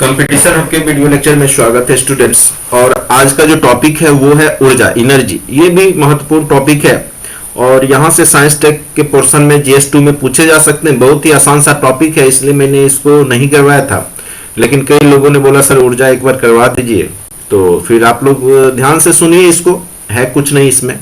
Competition hub के video lecture में स्वागत है स्टूडेंट्स। और आज का जो टॉपिक है वो है ऊर्जा, एनर्जी। ये भी महत्वपूर्ण टॉपिक है और यहाँ से साइंस टेक के पोर्शन में GS2 में पूछे जा सकते हैं। बहुत ही आसान सा टॉपिक है, इसलिए मैंने इसको नहीं करवाया था, लेकिन कई लोगों ने बोला सर ऊर्जा एक बार करवा दीजिए। तो फिर आप लोग ध्यान से सुनिए, इसको है कुछ नहीं इसमें।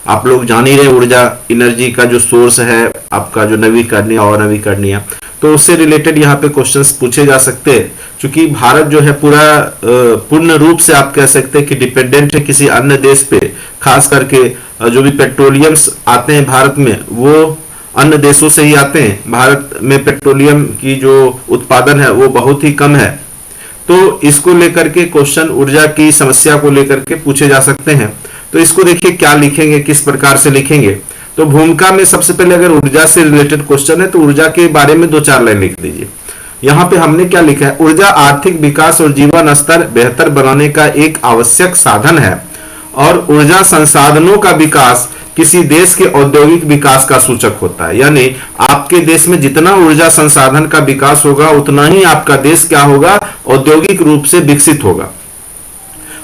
आप लोग जान ही रहे ऊर्जा एनर्जी का जो सोर्स है आपका, जो नवीकरणीय और नवीकरणीय, तो उससे रिलेटेड यहाँ पे क्वेश्चंस पूछे जा सकते हैं। क्योंकि भारत जो है पूरा पूर्ण रूप से आप कह सकते हैं कि डिपेंडेंट है किसी अन्य देश पे। खास करके जो भी पेट्रोलियम्स आते हैं भारत में वो अन्य देशों से ही आते हैं। भारत में पेट्रोलियम की जो उत्पादन है वो बहुत ही कम है। तो इसको लेकर के क्वेश्चन ऊर्जा की समस्या को लेकर के पूछे जा सकते हैं। तो इसको देखिए क्या लिखेंगे, किस प्रकार से लिखेंगे। तो भूमिका में सबसे पहले अगर ऊर्जा से रिलेटेड क्वेश्चन है तो ऊर्जा के बारे में 2-4 लाइन लिख दीजिए। यहाँ पे हमने क्या लिखा है, ऊर्जा आर्थिक विकास और जीवन स्तर बेहतर बनाने का एक आवश्यक साधन है और ऊर्जा संसाधनों का विकास किसी देश के औद्योगिक विकास का सूचक होता है। यानी आपके देश में जितना ऊर्जा संसाधन का विकास होगा उतना ही आपका देश क्या होगा, औद्योगिक रूप से विकसित होगा।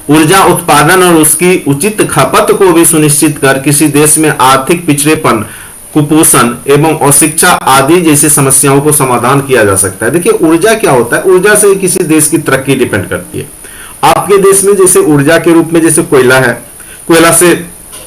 ऊर्जा उत्पादन और उसकी उचित खपत को भी सुनिश्चित कर किसी देश में आर्थिक पिछड़ेपन, कुपोषण एवं अशिक्षा आदि जैसी समस्याओं को समाधान किया जा सकता है। देखिए ऊर्जा क्या होता है, ऊर्जा से किसी देश की तरक्की डिपेंड करती है। आपके देश में जैसे ऊर्जा के रूप में जैसे कोयला है, कोयला से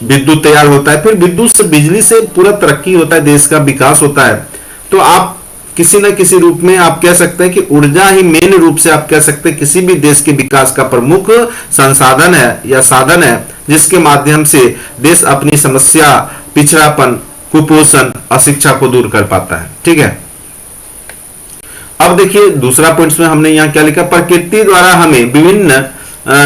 विद्युत तैयार होता है, फिर विद्युत से बिजली से पूरा तरक्की होता है, देश का विकास होता है। तो आप किसी न किसी रूप में आप कह सकते हैं कि ऊर्जा ही मेन रूप से आप कह सकते हैं किसी भी देश के विकास का प्रमुख संसाधन है या साधन है, जिसके माध्यम से देश अपनी समस्या, पिछड़ापन, कुपोषण, अशिक्षा को दूर कर पाता है। ठीक है, अब देखिए दूसरा पॉइंट में हमने यहाँ क्या लिखा, प्रकृति द्वारा हमें विभिन्न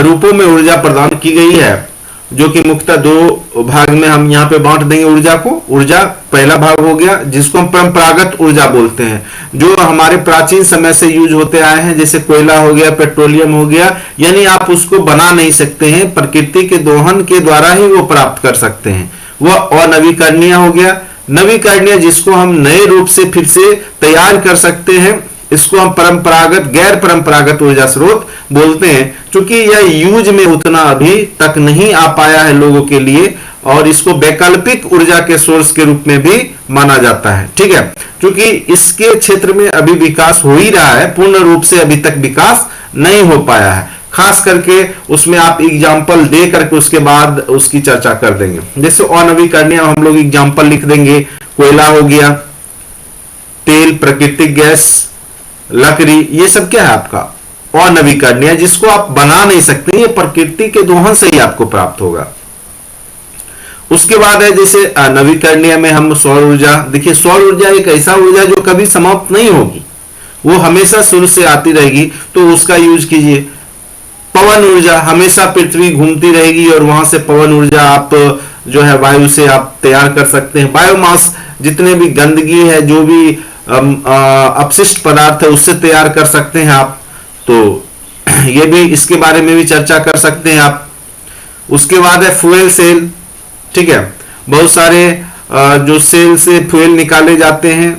रूपों में ऊर्जा प्रदान की गई है, जो कि मुख्यतः 2 भाग में हम यहाँ पे बांट देंगे ऊर्जा को। ऊर्जा पहला भाग हो गया जिसको हम परंपरागत ऊर्जा बोलते हैं, जो हमारे प्राचीन समय से यूज होते आए हैं, जैसे कोयला हो गया, पेट्रोलियम हो गया। यानी आप उसको बना नहीं सकते हैं, प्रकृति के दोहन के द्वारा ही वो प्राप्त कर सकते हैं। वह अनवीकरणीय हो गया। नवीकरणीय जिसको हम नए रूप से फिर से तैयार कर सकते हैं, इसको हम परंपरागत, गैर परंपरागत ऊर्जा स्रोत बोलते हैं। क्योंकि यह यूज में उतना अभी तक नहीं आ पाया है लोगों के लिए, और इसको वैकल्पिक ऊर्जा के सोर्स के रूप में भी माना जाता है। ठीक है, क्योंकि इसके क्षेत्र में अभी विकास हो ही रहा है, पूर्ण रूप से अभी तक विकास नहीं हो पाया है। खास करके उसमें आप एग्जाम्पल दे करके उसके बाद उसकी चर्चा कर देंगे। जैसे अनवीकरणीय हम लोग एग्जाम्पल लिख देंगे, कोयला हो गया, तेल, प्राकृतिक गैस, लकड़ी, ये सब क्या है आपका अनवीकरणीय, जिसको आप बना नहीं सकते, ये प्रकृति के दोहन से ही आपको प्राप्त होगा। उसके बाद है जैसे नवीकरणीय में हम सौर ऊर्जा। देखिए सौर ऊर्जा एक ऐसा ऊर्जा जो कभी समाप्त नहीं होगी, वो हमेशा शुरू से आती रहेगी, तो उसका यूज कीजिए। पवन ऊर्जा, हमेशा पृथ्वी घूमती रहेगी और वहां से पवन ऊर्जा आप जो है वायु से आप तैयार कर सकते हैं। बायोमास, जितने भी गंदगी है, जो भी अपशिष्ट पदार्थ है, उससे तैयार कर सकते हैं आप। तो ये भी, इसके बारे में भी चर्चा कर सकते हैं आप। उसके बाद है फ्यूल सेल। ठीक है, बहुत सारे जो सेल से फ्यूल निकाले जाते हैं,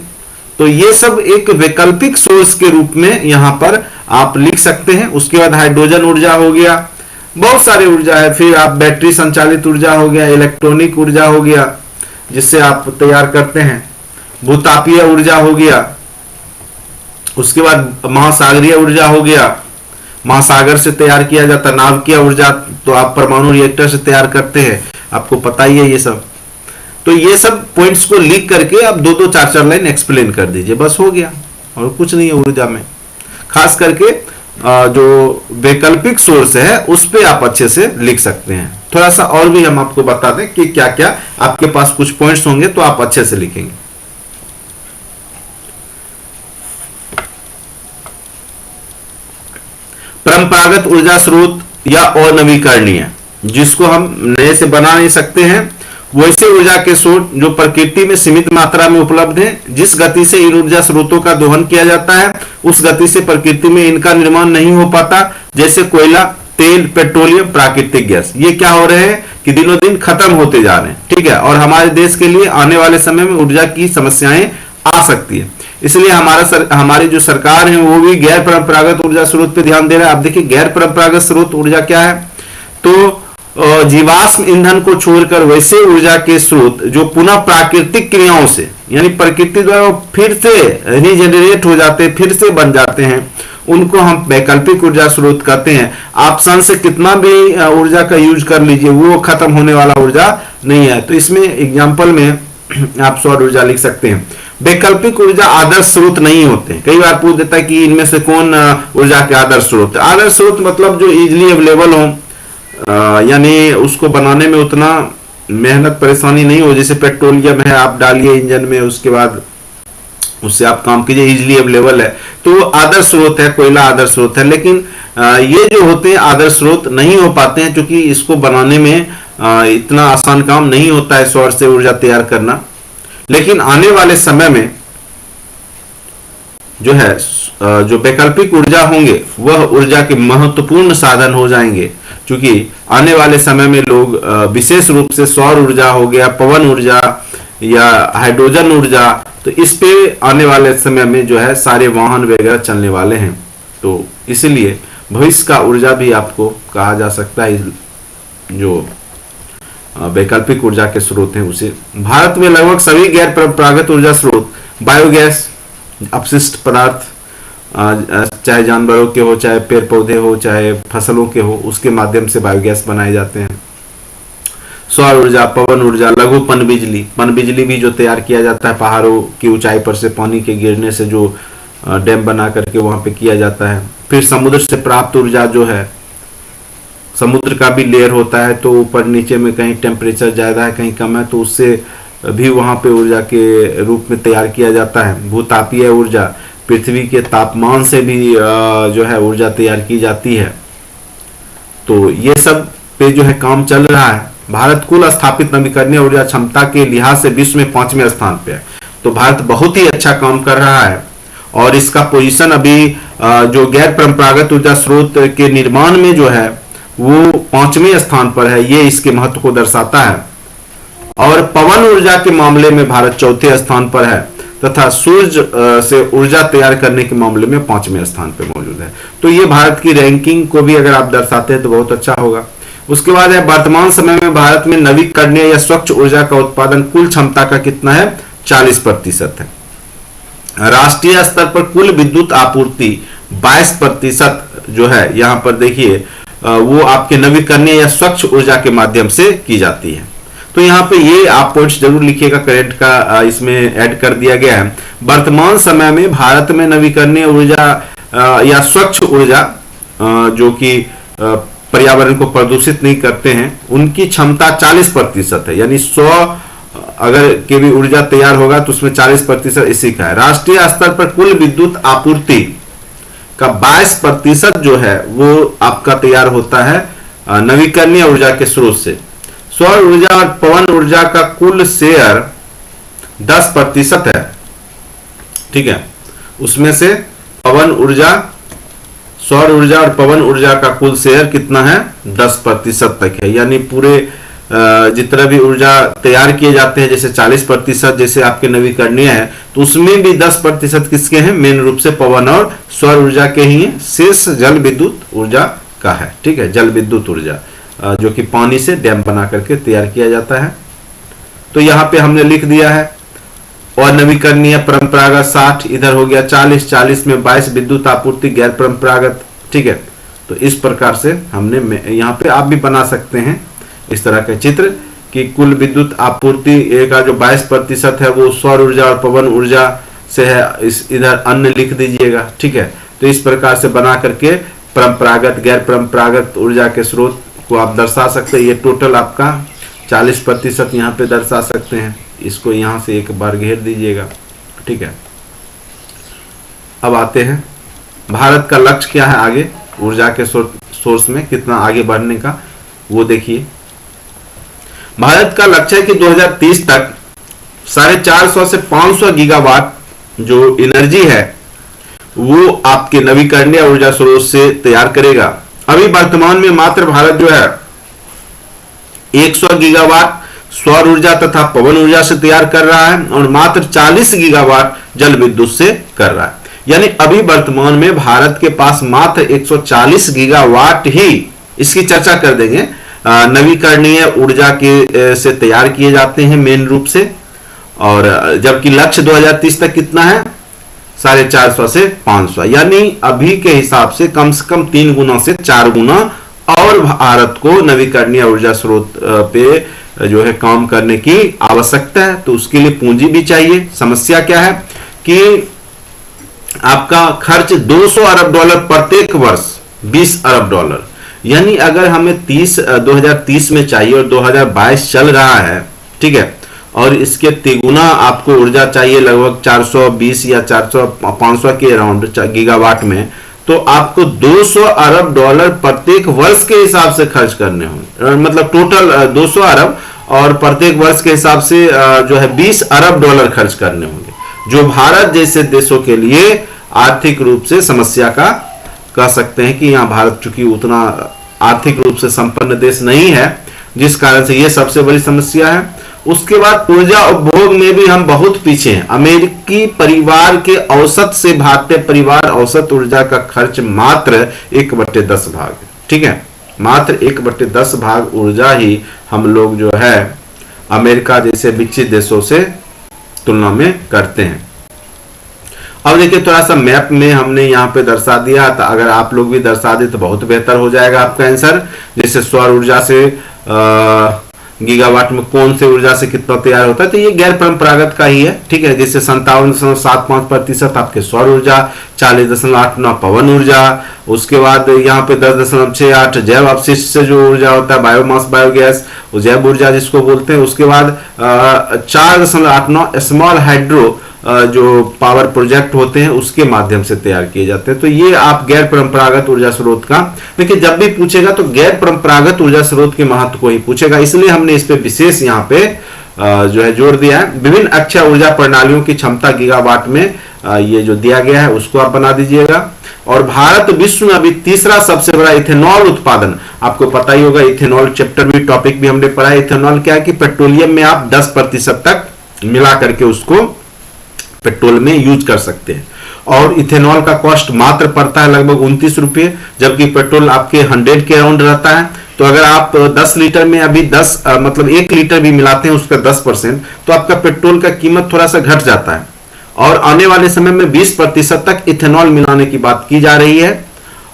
तो ये सब एक वैकल्पिक सोर्स के रूप में यहां पर आप लिख सकते हैं। उसके बाद हाइड्रोजन ऊर्जा हो गया, बहुत सारे ऊर्जा है। फिर आप बैटरी संचालित ऊर्जा हो गया, इलेक्ट्रॉनिक ऊर्जा हो गया जिससे आप तैयार करते हैं, भूतापीय ऊर्जा हो गया। उसके बाद महासागरीय ऊर्जा हो गया, महासागर से तैयार किया जाता। नाभिकीय ऊर्जा तो आप परमाणु रिएक्टर से तैयार करते हैं, आपको पता ही है ये सब। तो ये सब पॉइंट्स को लिख करके आप 2-2, 4-4 लाइन एक्सप्लेन कर दीजिए, बस हो गया। और कुछ नहीं है ऊर्जा में, खास करके जो वैकल्पिक सोर्स है उस पे आप अच्छे से लिख सकते हैं। थोड़ा सा और भी हम आपको बता दें कि क्या क्या आपके पास कुछ पॉइंट्स होंगे तो आप अच्छे से लिखेंगे। परंपरागत ऊर्जा स्रोत या अनवीकरणीय, जिसको हम नए से बना नहीं सकते हैं, वैसे ऊर्जा के स्रोत जो प्रकृति में सीमित मात्रा में उपलब्ध हैं। जिस गति से इन ऊर्जा स्रोतों का दोहन किया जाता है उस गति से प्रकृति में इनका निर्माण नहीं हो पाता। जैसे कोयला, तेल, पेट्रोलियम, प्राकृतिक गैस, ये क्या हो रहे हैं कि दिनों दिन खत्म होते जा रहे हैं। ठीक है, और हमारे देश के लिए आने वाले समय में ऊर्जा की समस्याएं आ सकती है। इसलिए हमारी जो सरकार है वो भी गैर परंपरागत ऊर्जा स्रोत पे ध्यान दे रहा है। अब देखिए गैर परंपरागत स्रोत ऊर्जा क्या है, तो जीवाश्म ईंधन को छोड़कर वैसे ऊर्जा के स्रोत जो पुनः प्राकृतिक क्रियाओं से, यानी प्रकृति द्वारा फिर से रीजेनरेट हो जाते, फिर से बन जाते हैं, उनको हम वैकल्पिक ऊर्जा स्रोत कहते हैं। आप सन से कितना भी ऊर्जा का यूज कर लीजिए, वो खत्म होने वाला ऊर्जा नहीं है। तो इसमें एग्जाम्पल में आप सौर ऊर्जा लिख सकते हैं। वैकल्पिक ऊर्जा आदर्श स्रोत नहीं होते। कई बार पूछ देता है कि इनमें से कौन ऊर्जा के आदर्श स्रोत। आदर्श स्रोत मतलब जो इजिली अवेलेबल हो, यानी उसको बनाने में उतना मेहनत परेशानी नहीं हो। जैसे पेट्रोलियम है, आप डालिए इंजन में, उसके बाद उससे आप काम कीजिए, इजिली अवेलेबल है, तो आदर्श स्रोत है। कोयला आदर्श स्रोत है। लेकिन ये जो होते हैं आदर्श स्रोत नहीं हो पाते हैं, क्योंकि इसको बनाने में इतना आसान काम नहीं होता है सौर से ऊर्जा तैयार करना। लेकिन आने वाले समय में जो है जो वैकल्पिक ऊर्जा होंगे वह ऊर्जा के महत्वपूर्ण साधन हो जाएंगे, क्योंकि आने वाले समय में लोग विशेष रूप से सौर ऊर्जा हो गया, पवन ऊर्जा या हाइड्रोजन ऊर्जा, तो इस पे आने वाले समय में जो है सारे वाहन वगैरह चलने वाले हैं। तो इसलिए भविष्य का ऊर्जा भी आपको कहा जा सकता है, जो वैकल्पिक ऊर्जा के स्रोत हैं उसे। भारत में लगभग सभी गैर परंपरागत ऊर्जा स्रोत बायोगैस, अपशिष्ट पदार्थ, चाहे जानवरों के हो, चाहे पेड़ पौधे हो, चाहे फसलों के हो, उसके माध्यम से बायोगैस बनाए जाते हैं। सौर ऊर्जा, पवन ऊर्जा, लघु पन बिजली भी जो तैयार किया जाता है पहाड़ों की ऊंचाई पर से पानी के गिरने से, जो डैम बना करके वहां पे किया जाता है। फिर समुद्र से प्राप्त ऊर्जा जो है, समुद्र का भी लेयर होता है, तो ऊपर नीचे में कहीं टेम्परेचर ज्यादा है कहीं कम है, तो उससे भी वहां पे ऊर्जा के रूप में तैयार किया जाता है। भूतापीय ऊर्जा, पृथ्वी के तापमान से भी जो है ऊर्जा तैयार की जाती है। तो ये सब पे जो है काम चल रहा है। भारत कुल स्थापित नवीकरणीय ऊर्जा क्षमता के लिहाज से विश्व में 5वें स्थान पे है। तो भारत बहुत ही अच्छा काम कर रहा है, और इसका पोजीशन अभी जो गैर परंपरागत ऊर्जा स्रोत के निर्माण में जो है वो 5वें स्थान पर है। ये इसके महत्व को दर्शाता है। और पवन ऊर्जा के मामले में भारत 4थे स्थान पर है, तथा सूर्य से ऊर्जा तैयार करने के मामले में 5वें स्थान पर मौजूद है। तो ये भारत की रैंकिंग को भी अगर आप दर्शाते हैं तो बहुत अच्छा होगा। उसके बाद है वर्तमान समय में भारत में नवीकरणीय या स्वच्छ ऊर्जा का उत्पादन कुल क्षमता का कितना है, 40% है। राष्ट्रीय स्तर पर कुल विद्युत आपूर्ति 22% जो है, यहां पर देखिए वो आपके नवीकरणीय या स्वच्छ ऊर्जा के माध्यम से की जाती है। तो यहाँ पे ये आप पॉइंट्स जरूर लिखिएगा, करंट का इसमें ऐड कर दिया गया है। वर्तमान समय में भारत में नवीकरणीय ऊर्जा या स्वच्छ ऊर्जा जो कि पर्यावरण को प्रदूषित नहीं करते हैं, उनकी क्षमता 40% है। यानी 100 अगर के भी ऊर्जा तैयार होगा तो उसमें 40% इसी का है। राष्ट्रीय स्तर पर कुल विद्युत आपूर्ति का 22% जो है वो आपका तैयार होता है नवीकरणीय ऊर्जा के स्रोत से। सौर ऊर्जा और पवन ऊर्जा का कुल शेयर 10% है। ठीक है, उसमें से पवन ऊर्जा, सौर ऊर्जा और पवन ऊर्जा का कुल शेयर कितना है, 10% तक है। यानी पूरे जितना भी ऊर्जा तैयार किए जाते हैं, जैसे 40% जैसे आपके नवीकरणीय है, तो उसमें भी 10% किसके हैं, मेन रूप से पवन और सौर ऊर्जा के ही हैं। शेष जल विद्युत ऊर्जा का है। ठीक है, जल विद्युत ऊर्जा जो कि पानी से डैम बना करके तैयार किया जाता है। तो यहाँ पे हमने लिख दिया है। और नवीकरणीय परंपरागत 60, इधर हो गया 40 में 22 विद्युत आपूर्ति गैर परंपरागत। ठीक है, तो इस प्रकार से हमने यहाँ पे आप भी बना सकते हैं इस तरह का चित्र कि कुल विद्युत आपूर्ति का जो 22% है वो सौर ऊर्जा और पवन ऊर्जा से है। इस इधर अन्य लिख दीजिएगा। ठीक है, तो इस प्रकार से बना करके परंपरागत गैर परंपरागत ऊर्जा के स्रोत को आप दर्शा सकते हैं। ये टोटल आपका 40% यहाँ पे दर्शा सकते हैं। इसको यहाँ से एक बार घेर दीजिएगा। ठीक है, अब आते हैं भारत का लक्ष्य क्या है आगे ऊर्जा के सोर्स में कितना आगे बढ़ने का, वो देखिए। भारत का लक्ष्य है कि 2030 तक 450 से 500 गीगावाट जो एनर्जी है वो आपके नवीकरणीय ऊर्जा स्रोत से तैयार करेगा। अभी वर्तमान में मात्र भारत जो है 100 गीगावाट सौर ऊर्जा तथा पवन ऊर्जा से तैयार कर रहा है और मात्र 40 गीगावाट जल विद्युत से कर रहा है। यानी अभी वर्तमान में भारत के पास मात्र 140 गीगावाट ही, इसकी चर्चा कर देंगे, नवीकरणीय ऊर्जा के से तैयार किए जाते हैं मेन रूप से। और जबकि लक्ष्य 2030 तक कितना है, 450 से 500, यानी अभी के हिसाब से कम 3 गुना से 4 गुना और भारत को नवीकरणीय ऊर्जा स्रोत पे जो है काम करने की आवश्यकता है। तो उसके लिए पूंजी भी चाहिए। समस्या क्या है कि आपका खर्च 200 अरब डॉलर प्रत्येक वर्ष, 20 अरब डॉलर, यानी अगर हमें 2030 में चाहिए और 2022 चल रहा है, ठीक है, और इसके तिगुना आपको ऊर्जा चाहिए, लगभग 420 या 500 के अराउंड गीगावाट में, तो आपको 200 अरब डॉलर प्रत्येक वर्ष के हिसाब से खर्च करने होंगे। मतलब टोटल 200 अरब और प्रत्येक वर्ष के हिसाब से जो है 20 अरब डॉलर खर्च करने होंगे, जो भारत जैसे देशों के लिए आर्थिक रूप से समस्या का कह सकते हैं कि यहाँ भारत चूंकि उतना आर्थिक रूप से संपन्न देश नहीं है, जिस कारण से ये सबसे बड़ी समस्या है। उसके बाद ऊर्जा उपभोग में भी हम बहुत पीछे हैं। अमेरिकी परिवार के औसत से भारतीय परिवार औसत ऊर्जा का खर्च मात्र 1/10 भाग है, ठीक है, मात्र 1/10 भाग ऊर्जा ही हम लोग जो है अमेरिका जैसे विकसित देशों से तुलना में करते हैं। अब देखिए थोड़ा सा मैप में हमने यहाँ पे दर्शा दिया, तो अगर आप लोग भी दर्शा दे तो बहुत बेहतर हो जाएगा आपका आंसर। जैसे सौर ऊर्जा से गीगावाट में कौन से ऊर्जा से कितना तैयार होता है, तो ये गैर परंपरागत का ही है, ठीक है। जैसे 57.75% आपके सौर ऊर्जा, 40.89 पवन ऊर्जा, उसके बाद यहाँ पे 10.68 जैव अपशिष्ट से जो ऊर्जा होता है, बायोमास बायोगैस, जैव ऊर्जा जिसको बोलते हैं। उसके बाद 4.89 स्मॉल हाइड्रो जो पावर प्रोजेक्ट होते हैं उसके माध्यम से तैयार किए जाते हैं। तो ये आप गैर परंपरागत ऊर्जा स्रोत का, देखिए जब भी पूछेगा तो गैर परंपरागत ऊर्जा स्रोत के महत्व को ही पूछेगा, इसलिए हमने इस पे विशेष यहाँ पे जो है जोर दिया है। विभिन्न अक्षय ऊर्जा प्रणालियों की क्षमता गीगावाट में ये जो दिया गया है उसको आप बना दीजिएगा। और भारत विश्व में अभी तीसरा सबसे बड़ा इथेनॉल उत्पादन, आपको पता ही होगा, इथेनॉल चैप्टर भी टॉपिक भी हमने पढ़ा है। इथेनॉल क्या है कि पेट्रोलियम में आप 10% तक मिला करके उसको पेट्रोल में यूज कर सकते हैं, और इथेनॉल का कॉस्ट मात्र पड़ता है लगभग 29 रुपये, जबकि पेट्रोल आपके 100 के अराउंड रहता है। तो अगर आप 10 लीटर में अभी 1 लीटर भी मिलाते हैं उसका 10%, तो आपका पेट्रोल का कीमत थोड़ा सा घट जाता है। और आने वाले समय में 20% तक इथेनॉल मिलाने की बात की जा रही है।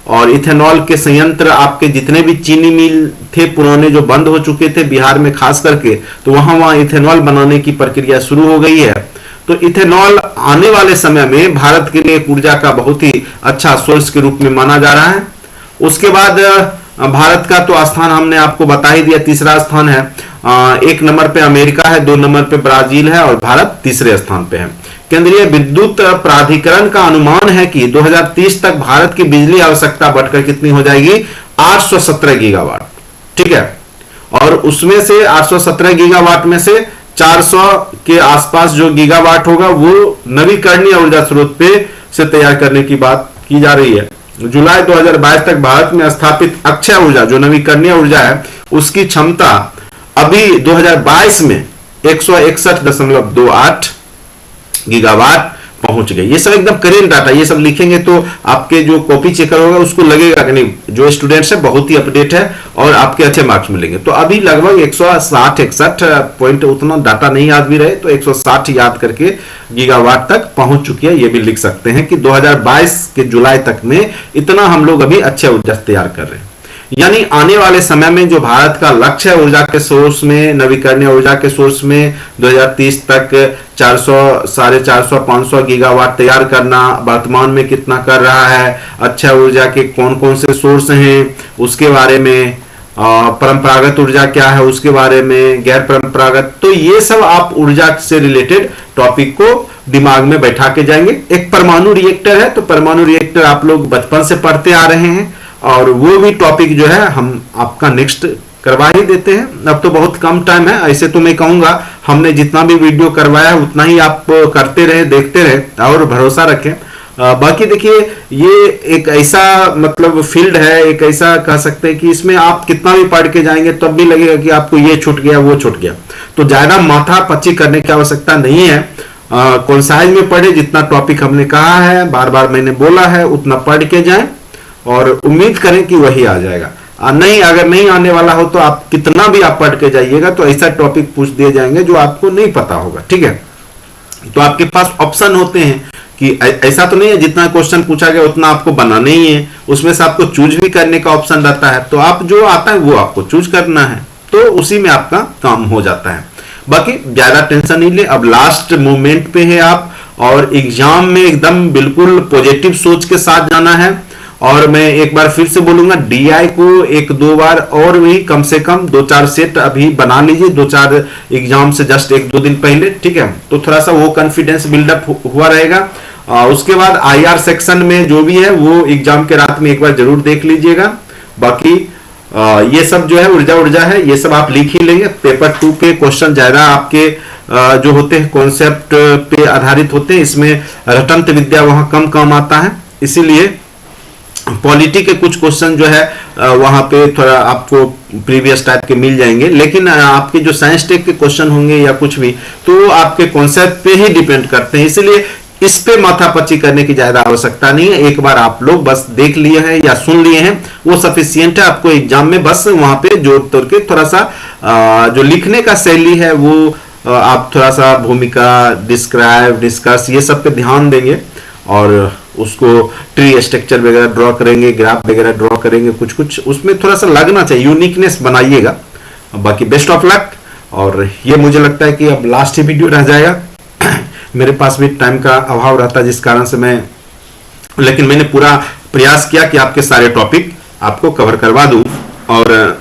और इथेनॉल के संयंत्र आपके जितने भी चीनी मिल थे पुराने जो बंद हो चुके थे बिहार में खास करके, तो वहां इथेनॉल बनाने की प्रक्रिया शुरू हो गई है। तो इथेनॉल आने वाले समय में भारत के लिए ऊर्जा का बहुत ही अच्छा सोर्स के रूप में माना जा रहा है। उसके बाद भारत का तो स्थान हमने आपको बता ही दिया, तीसरा स्थान है। 1 नंबर पे अमेरिका है, 2 नंबर पे ब्राजील है और भारत तीसरे स्थान पे है। केंद्रीय विद्युत प्राधिकरण का अनुमान है कि 2030 तक भारत की बिजली आवश्यकता बढ़कर कितनी हो जाएगी, 817 गीगावाट, ठीक है। और उसमें से 817 गीगावाट में से 400 के आसपास जो गीगावाट होगा वो नवीकरणीय ऊर्जा स्रोत पे से तैयार करने की बात की जा रही है। जुलाई 2022 तक भारत में स्थापित अक्षय ऊर्जा जो नवीकरणीय ऊर्जा है उसकी क्षमता अभी 2022 में 161.28 गीगावाट पहुंच गई। ये सब एकदम करेंट डाटा, ये सब लिखेंगे तो आपके जो कॉपी चेकर होगा उसको लगेगा कि नहीं जो स्टूडेंट्स है बहुत ही अपडेट है और आपके अच्छे मार्क्स मिलेंगे। तो अभी लगभग 160-61 पॉइंट, उतना डाटा नहीं याद भी रहे तो 160 याद करके गीगावाट तक पहुंच चुकी है। ये भी लिख सकते हैं कि 2022 के जुलाई तक में इतना हम लोग अभी अच्छे ऊर्जा तैयार कर रहे हैं। यानी आने वाले समय में जो भारत का लक्ष्य है ऊर्जा के सोर्स में, नवीकरणीय ऊर्जा के सोर्स में 2030 तक 400, 450, 500 गीगावाट तैयार करना, वर्तमान में कितना कर रहा है, अक्षय ऊर्जा के कौन कौन से सोर्स हैं उसके बारे में, परंपरागत ऊर्जा क्या है उसके बारे में, गैर परंपरागत, तो ये सब आप ऊर्जा से रिलेटेड टॉपिक को दिमाग में बैठा के जाएंगे। एक परमाणु रिएक्टर है, तो परमाणु रिएक्टर आप लोग बचपन से पढ़ते आ रहे हैं और वो भी टॉपिक जो है हम आपका नेक्स्ट करवा ही देते हैं। अब तो बहुत कम टाइम है, ऐसे तो मैं कहूंगा हमने जितना भी वीडियो करवाया है उतना ही आप करते रहे, देखते रहे और भरोसा रखें। बाकी देखिए, ये एक ऐसा मतलब फील्ड है, एक ऐसा कह सकते हैं कि इसमें आप कितना भी पढ़ के जाएंगे तब भी लगेगा कि आपको ये छूट गया वो छूट गया। तो ज्यादा माथा पच्ची करने की आवश्यकता नहीं है। कॉन्साइज में पढ़े, जितना टॉपिक हमने कहा है, बार बार मैंने बोला है, उतना पढ़ के जाएं और उम्मीद करें कि वही आ जाएगा। नहीं, अगर नहीं आने वाला हो तो आप कितना भी आप पढ़ के जाइएगा तो ऐसा टॉपिक पूछ दिए जाएंगे जो आपको नहीं पता होगा, ठीक है। तो आपके पास ऑप्शन होते हैं कि ऐसा तो नहीं है जितना क्वेश्चन पूछा गया उतना आपको बनाना ही है, उसमें से आपको चूज भी करने का ऑप्शन रहता है। तो आप जो आता है वो आपको चूज करना है, तो उसी में आपका काम हो जाता है। बाकी ज्यादा टेंशन नहीं ले, अब लास्ट मोमेंट पे है आप, और एग्जाम में एकदम बिल्कुल पॉजिटिव सोच के साथ जाना है। और मैं एक बार फिर से बोलूंगा, डीआई को एक दो बार और भी कम से कम 2-4 सेट अभी बना लीजिए, 2-4 एग्जाम से जस्ट 1-2 दिन पहले, ठीक है। तो थोड़ा सा वो कॉन्फिडेंस बिल्डअप हुआ रहेगा। उसके बाद आईआर सेक्शन में जो भी है वो एग्जाम के रात में एक बार जरूर देख लीजिएगा। बाकी ये सब जो है ऊर्जा है, ये सब आप लिख ही लेंगे। पेपर 2 के क्वेश्चन ज्यादा आपके जो होते हैं कॉन्सेप्ट पे आधारित होते हैं, इसमें रटंत विद्या वहां कम आता है, इसीलिए पॉलिटी के कुछ क्वेश्चन जो है वहां पे थोड़ा आपको प्रीवियस टाइप के मिल जाएंगे। लेकिन आपके जो साइंस टेक के क्वेश्चन होंगे या कुछ भी, तो आपके कॉन्सेप्ट पे ही डिपेंड करते हैं, इसलिए इस पे माथापच्ची करने की ज्यादा आवश्यकता नहीं है। एक बार आप लोग बस देख लिए हैं या सुन लिए हैं वो सफिशियंट है। आपको एग्जाम में बस वहां पे जोड़ तोड़ के थोड़ा सा जो लिखने का शैली है वो आप थोड़ा सा भूमिका, डिस्क्राइब, डिस्कस, ये सब पे ध्यान देंगे और उसको ट्री स्ट्रक्चर वगैरह ड्रॉ करेंगे, ग्राफ वगैरह ड्रॉ करेंगे, कुछ कुछ उसमें थोड़ा सा लगना चाहिए, यूनिकनेस बनाइएगा। बाकी बेस्ट ऑफ लक। और ये मुझे लगता है कि अब लास्ट ही वीडियो रह जाएगा। मेरे पास भी टाइम का अभाव रहता जिस कारण से लेकिन मैंने पूरा प्रयास किया कि आपके सारे टॉपिक आपको कवर करवा दूं। और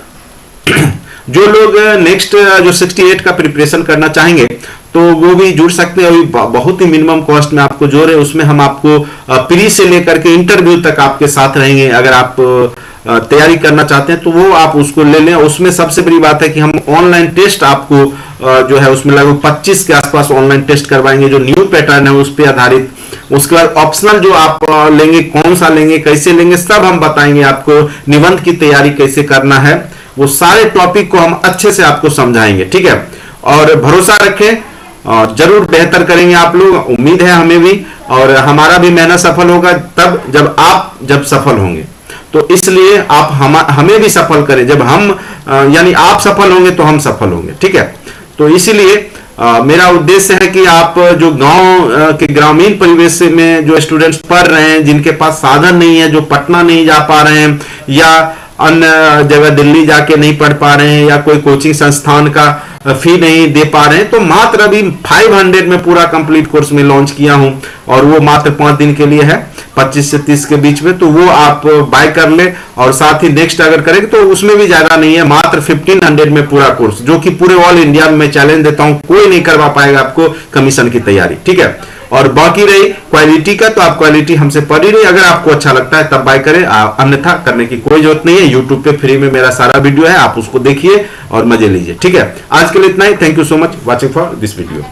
जो लोग नेक्स्ट जो 68 का प्रिपरेशन करना चाहेंगे तो वो भी जुड़ सकते हैं। अभी बहुत ही मिनिमम कॉस्ट में आपको जो है उसमें हम आपको प्री से लेकर के इंटरव्यू तक आपके साथ रहेंगे। अगर आप तैयारी करना चाहते हैं तो वो आप उसको ले लें। उसमें सबसे बड़ी बात है कि हम ऑनलाइन टेस्ट आपको जो है उसमें लगभग 25 के आसपास ऑनलाइन टेस्ट करवाएंगे जो न्यू पैटर्न है उस पर आधारित। उसके बाद ऑप्शनल जो आप लेंगे, कौन सा लेंगे, कैसे लेंगे, सब हम बताएंगे आपको। निबंध की तैयारी कैसे करना है, वो सारे टॉपिक को हम अच्छे से आपको समझाएंगे, ठीक है। और भरोसा रखें और जरूर बेहतर करेंगे आप लोग, उम्मीद है हमें भी। और हमारा भी मेहनत सफल होगा तब जब सफल होंगे। तो इसलिए आप हमें भी सफल करें। जब हम यानी आप सफल होंगे तो हम सफल होंगे, ठीक है। तो इसीलिए मेरा उद्देश्य है कि आप जो गांव के ग्रामीण परिवेश में जो स्टूडेंट्स पढ़ रहे हैं, जिनके पास साधन नहीं है, जो पटना नहीं जा पा रहे हैं या अन्य जगह दिल्ली जाके नहीं पढ़ पा रहे हैं या कोई कोचिंग संस्थान का फी नहीं दे पा रहे हैं, तो मात्र अभी 500 में पूरा कंप्लीट कोर्स में लॉन्च किया हूं और वो मात्र 5 दिन के लिए है, 25 से 30 के बीच में। तो वो आप बाय कर ले। और साथ ही नेक्स्ट अगर करेंगे तो उसमें भी ज्यादा नहीं है, मात्र 1500 में पूरा कोर्स, जो कि पूरे ऑल इंडिया में मैं चैलेंज देता हूं, कोई नहीं करवा पाएगा आपको कमीशन की तैयारी, ठीक है। और बाकी रही क्वालिटी का, तो आप क्वालिटी हमसे पढ़ी रही, अगर आपको अच्छा लगता है तब बाय करें, अन्यथा करने की कोई जरूरत नहीं है। यूट्यूब पे फ्री में मेरा सारा वीडियो है, आप उसको देखिए और मजे लीजिए, ठीक है। आज के लिए इतना ही। Thank you so much watching for this video.